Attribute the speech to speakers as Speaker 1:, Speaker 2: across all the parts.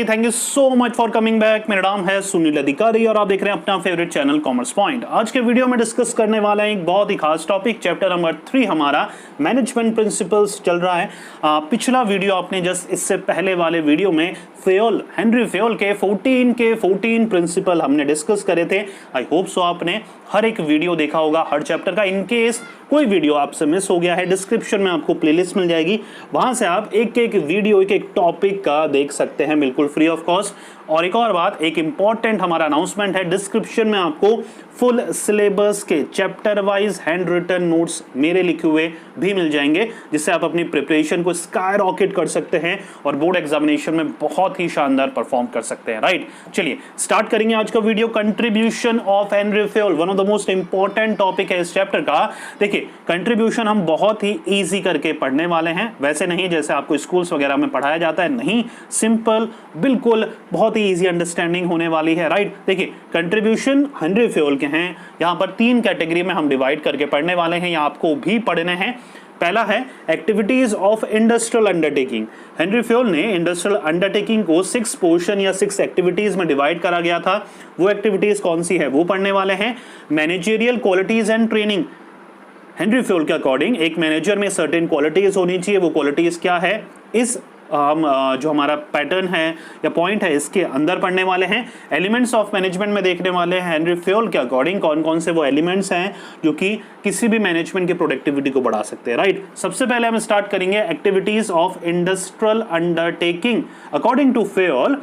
Speaker 1: Thank you so much for coming back. मेरा नाम है सुनील अधिकारी और आप देख रहे हैं अपना फेवरेट चैनल कॉमर्स पॉइंट। आज के वीडियो में डिस्कस करने वाला है एक बहुत ही खास टॉपिक, चैप्टर नंबर 3 हमारा मैनेजमेंट प्रिंसिपल्स चल रहा है। पिछला वीडियो आपने जस्ट इससे पहले वाले वीडियो में हेनरी फेयोल के 14 प्रिंसिपल हमने डिस्कस करे थे। आई होप सो आपने हर एक वीडियो देखा होगा हर चैप्टर का। इन केस कोई वीडियो आपसे मिस हो गया है, डिस्क्रिप्शन में आपको प्लेलिस्ट मिल जाएगी, वहां से आप एक एक वीडियो एक एक टॉपिक का देख सकते हैं बिल्कुल फ्री ऑफ कॉस्ट। और एक और बात, एक इंपॉर्टेंट हमारा अनाउंसमेंट है, डिस्क्रिप्शन में आपको फुल सिलेबस के chapter wise hand written notes मेरे लिखे हुए भी मिल जाएंगे, जिससे आप अपनी प्रिपरेशन को स्काई रॉकेट कर सकते हैं और बोर्ड एग्जामिनेशन में बहुत ही शानदार परफॉर्म कर सकते हैं। राइट, चलिए स्टार्ट करेंगे आज का video. Contribution of Henry Fayol, one of the most important topic है इस चैप्टर का। देखिए, कंट्रीब्यूशन हम बहुत ही ईजी करके पढ़ने वाले हैं, वैसे नहीं जैसे आपको स्कूल्स वगैरह में पढ़ाया जाता है, नहीं, सिंपल, बिल्कुल बहुत ही इजी अंडरस्टैंडिंग होने वाली है। राइट, देखिए कंट्रीब्यूशन हेनरी फेयोल के हैं, यहां पर 3 कैटेगरी में हम डिवाइड करके पढ़ने वाले हैं, या आपको भी पढ़ने हैं। पहला है activities of industrial undertaking. Henry Fayol ने इंडस्ट्रियल अंडरटेकिंग को 6 पोर्शन या 6 एक्टिविटीज में डिवाइड करा गया था। वो एक्टिविटीज कौन सी है वो पढ़ने वाले हैं। Managerial qualities and training, Henry Fayol के अकॉर्डिंग एक मैनेजर में सर्टेन क्वालिटीज होनी चाहिए। वो क्वालिटीज क्या है, इस हम जो हमारा पैटर्न है या पॉइंट है इसके अंदर पढ़ने वाले हैं। एलिमेंट्स ऑफ मैनेजमेंट में देखने वाले हैं हेनरी फेयोल के अकॉर्डिंग कौन कौन से वो एलिमेंट्स हैं जो कि किसी भी मैनेजमेंट की प्रोडक्टिविटी को बढ़ा सकते हैं। राइट, सबसे पहले हम स्टार्ट करेंगे activities of industrial undertaking. According to Fayol,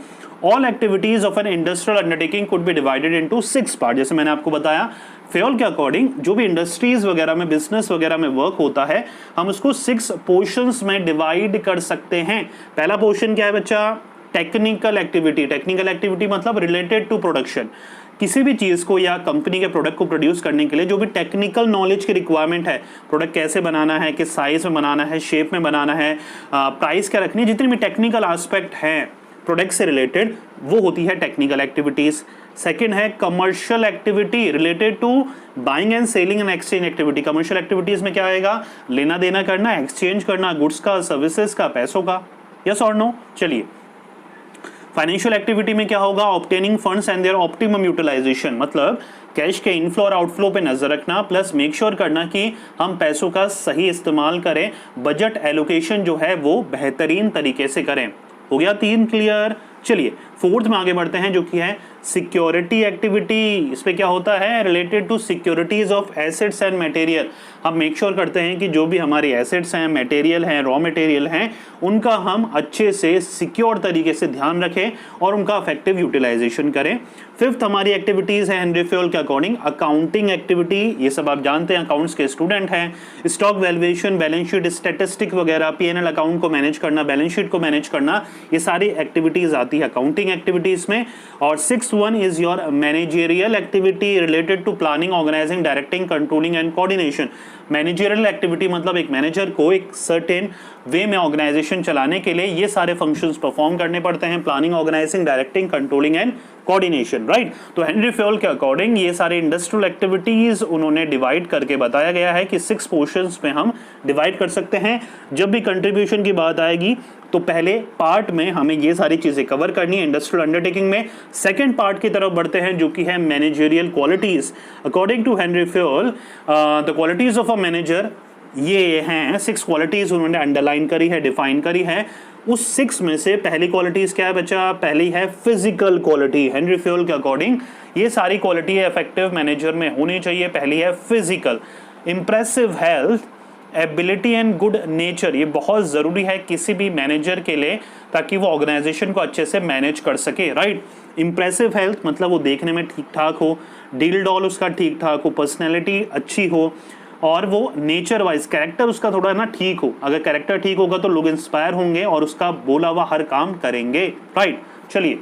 Speaker 1: all activities of an industrial undertaking could be divided into 6 part. जैसे मैंने आपको बताया, फेयोल के अकॉर्डिंग जो भी इंडस्ट्रीज वगैरह में, बिजनेस वगैरह में वर्क होता है, हम उसको 6 पोर्शंस में डिवाइड कर सकते हैं। पहला पोर्शन क्या है बच्चा, टेक्निकल एक्टिविटी। टेक्निकल एक्टिविटी मतलब रिलेटेड टू प्रोडक्शन, किसी भी चीज को या कंपनी के प्रोडक्ट को प्रोड्यूस करने के लिए जो भी टेक्निकल नॉलेज की रिक्वायरमेंट है, प्रोडक्ट कैसे बनाना है, किस साइज में बनाना है, शेप में बनाना है, प्राइस क्या रखनी है, जितनी भी टेक्निकल एस्पेक्ट हैं प्रोडक्ट से रिलेटेड, वो होती है टेक्निकल एक्टिविटीज। सेकंड है commercial activity related to buying and selling and exchange activity. Commercial activities में क्या आएगा, लेना देना करना, एक्सचेंज करना, गुड्स का, सर्विसेज का, पैसों का। यस और नो। चलिए, फाइनेंशियल एक्टिविटी में क्या होगा, obtaining funds and their optimum utilisation, मतलब कैश के इनफ्लो और आउटफ्लो पे नजर रखना, प्लस मेक श्योर करना कि हम पैसों का सही इस्तेमाल करें, बजट एलोकेशन जो है वो बेहतरीन तरीके से करें। हो गया 3 क्लियर। चलिए फोर्थ में आगे बढ़ते हैं जो कि है सिक्योरिटी एक्टिविटी। इस पे क्या होता है, related to securities of assets and material. हम मेक श्योर करते हैं कि जो भी हमारे एसेट्स हैं, मटेरियल हैं, रॉ मटेरियल हैं, उनका हम अच्छे से सिक्योर तरीके से ध्यान रखें और उनका इफेक्टिव यूटिलाइजेशन करें। फिफ्थ हमारी एक्टिविटीज है हेनरी फेयोल के अकॉर्डिंग अकाउंटिंग एक्टिविटी। ये सब आप जानते हैं, अकाउंट्स के स्टूडेंट हैं। Stock valuation, balance sheet, statistic वगैरह, पीएनएल अकाउंट को मैनेज करना, बैलेंस शीट को मैनेज करना, ये सारी एक्टिविटीज आती है अकाउंटिंग एक्टिविटीज में। और 6th one is your managerial activity related to planning, organizing, directing, controlling and coordination। Managerial activity मतलब एक मैनेजर को एक सर्टेन वे में ऑर्गेनाइजेशन चलाने के लिए ये सारे फंक्शंस परफॉर्म करने पड़ते हैं, planning, organising, directing, controlling and coordination. Right, तो हेनरी फेयोल के अकॉर्डिंग ये सारे इंडस्ट्रियल एक्टिविटीज उन्होंने डिवाइड करके बताया गया है कि 6 पोर्शंस में हम डिवाइड कर सकते हैं। जब भी कंट्रीब्यूशन की बात आएगी तो पहले पार्ट में हमें ये सारी चीजें कवर करनी है इंडस्ट्रियल अंडरटेकिंग में। सेकंड पार्ट की तरफ बढ़ते हैं जो कि है managerial qualities. According to Henry Fayol, the qualities of a manager, ये हैं 6 क्वालिटीज उन्होंने अंडरलाइन करी है, डिफाइन करी है। उस 6 में से पहली क्वालिटीज क्या है बच्चा, पहली है फिजिकल क्वालिटी। हेनरी फेयोल के अकॉर्डिंग ये सारी क्वालिटी इफेक्टिव मैनेजर में होनी चाहिए। पहली है physical, impressive health, ability and good nature. ये बहुत ज़रूरी है किसी भी मैनेजर के लिए ताकि वो ऑर्गेनाइजेशन को अच्छे से मैनेज कर सके। राइट, इंप्रेसिव हेल्थ मतलब वो देखने में ठीक ठाक हो, डील डॉल उसका ठीक ठाक हो, पर्सनैलिटी अच्छी हो, और वो नेचर वाइज कैरेक्टर उसका थोड़ा ना ठीक हो। अगर कैरेक्टर ठीक होगा तो लोग इंस्पायर होंगे और उसका बोला हुआ हर काम करेंगे। राइट, चलिए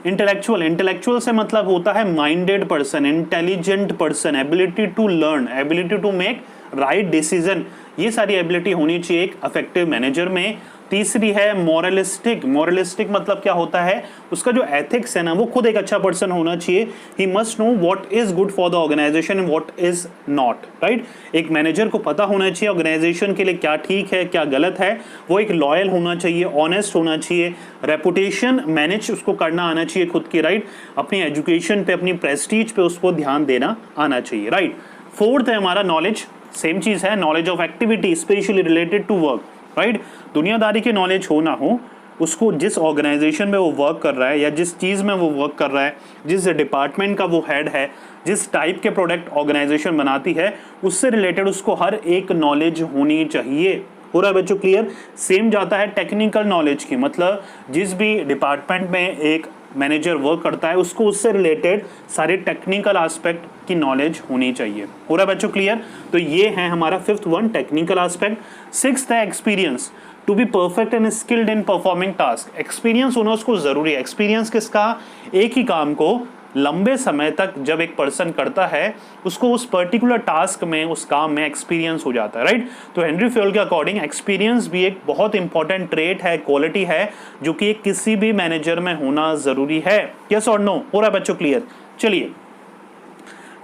Speaker 1: इंटेलेक्चुअल, इंटेलेक्चुअल से मतलब होता है minded person, intelligent person, ability to learn, ability to make right decision. ये सारी एबिलिटी होनी चाहिए एक इफेक्टिव मैनेजर में। तीसरी है मोरलिस्टिक। मोरलिस्टिक मतलब क्या होता है, उसका जो एथिक्स है ना वो खुद एक अच्छा पर्सन होना चाहिए। He must know what is good for the organisation and what is not, right. एक मैनेजर को पता होना चाहिए ऑर्गेनाइजेशन के लिए क्या ठीक है क्या गलत है। वो एक लॉयल होना चाहिए, ऑनेस्ट होना चाहिए, रेपुटेशन मैनेज उसको करना आना चाहिए खुद की, राइट। अपनी एजुकेशन पे, अपनी प्रेस्टीज पे उसको ध्यान देना आना चाहिए, राइट। फोर्थ है हमारा नॉलेज, सेम चीज है, knowledge of activity specially related to work, right. दुनियादारी की नॉलेज हो ना हो, उसको जिस ऑर्गेनाइजेशन में वो वर्क कर रहा है या जिस चीज़ में वो वर्क कर रहा है, जिस डिपार्टमेंट का वो हेड है, जिस टाइप के प्रोडक्ट ऑर्गेनाइजेशन बनाती है, उससे रिलेटेड उसको हर एक नॉलेज होनी चाहिए। हो रहा है बच्चों क्लियर। सेम जाता है टेक्निकल नॉलेज की, मतलब जिस भी डिपार्टमेंट में एक मैनेजर वर्क करता है उसको उससे रिलेटेड सारे टेक्निकल एस्पेक्ट की नॉलेज होनी चाहिए। हो रहा है बच्चों क्लियर। तो ये है हमारा fifth one, technical aspect. Sixth है experience, to be perfect and skilled in performing task. Experience होना उसको जरूरी है। एक्सपीरियंस किसका, एक ही काम को लंबे समय तक जब एक पर्सन करता है उसको उस पर्टिकुलर टास्क में, उस काम में एक्सपीरियंस हो जाता है, राइट। तो हेनरी फ्योल के अकॉर्डिंग एक्सपीरियंस भी एक बहुत इंपॉर्टेंट ट्रेट है, क्वालिटी है, जो कि किसी भी मैनेजर में होना जरूरी है। यस और नो, हो रहा है बच्चों क्लियर। चलिए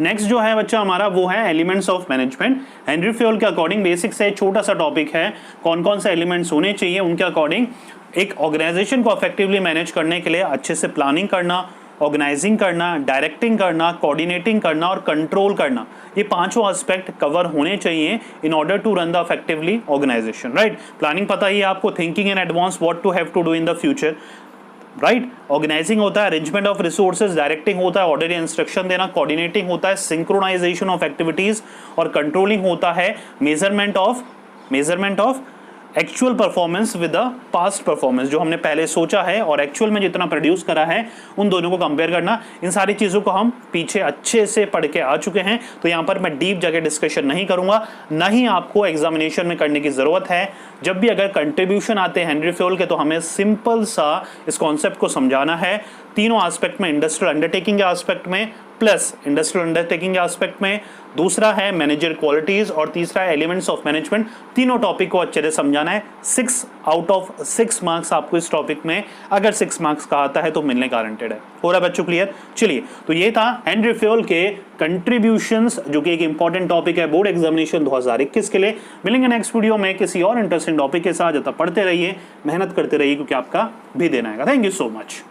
Speaker 1: नेक्स्ट जो है बच्चा हमारा वो है elements of management. Henry Fayol के अकॉर्डिंग बेसिक से छोटा सा टॉपिक है, कौन कौन से एलिमेंट्स होने चाहिए उनके अकॉर्डिंग। एक ऑर्गेनाइजेशन को इफेक्टिवली मैनेज करने के लिए अच्छे से प्लानिंग करना, ऑर्गेनाइजिंग करना, डायरेक्टिंग करना, कोऑर्डिनेटिंग करना और कंट्रोल करना, ये पांचों एस्पेक्ट कवर होने चाहिए in order to run the effectively organisation, right. Planning पता ही है आपको, thinking in advance what to have to do in the future, right. Organising होता है अरेंजमेंट ऑफ रिसोर्सेज, डायरेक्टिंग होता है ऑर्डर या इंस्ट्रक्शन देना, कोऑर्डिनेटिंग होता है सिंक्रोनाइजेशन ऑफ एक्टिविटीज और कंट्रोलिंग होता है measurement of actual performance with the past performance, जो हमने पहले सोचा है और एक्चुअल में जितना प्रोड्यूस करा है उन दोनों को कंपेयर करना। इन सारी चीज़ों को हम पीछे अच्छे से पढ़ के आ चुके हैं, तो यहाँ पर मैं डीप जगह डिस्कशन नहीं करूंगा, ना ही आपको एग्जामिनेशन में करने की जरूरत है। जब भी अगर कंट्रीब्यूशन आते हैं हेनरी फ्योल के, तो हमें सिंपल सा इस कॉन्सेप्ट को समझाना है तीनों एस्पेक्ट में, इंडस्ट्रियल अंडरटेकिंग के एस्पेक्ट में प्लस इंडस्ट्रियल अंडरटेकिंग के एस्पेक्ट में, दूसरा है मैनेजर क्वालिटीज और तीसरा है एलिमेंट्स ऑफ मैनेजमेंट। तीनों टॉपिक को अच्छे से समझाना है। 6 आउट ऑफ 6 मार्क्स आपको इस टॉपिक में, अगर 6 मार्क्स का आता है तो मिलने गारंटेड है। हो रहा है बच्चों क्लियर। चलिए, तो ये था हेनरी फ्योल के कंट्रीब्यूशंस, जो कि एक इंपॉर्टेंट टॉपिक है बोर्ड एग्जामिनेशन 2021 के लिए। मिलेंगे नेक्स्ट वीडियो में किसी और इंटरेस्टिंग टॉपिक के साथ। जब तक पढ़ते रहिए, मेहनत करते रहिए, क्योंकि आपका भी देना है। Thank you so much.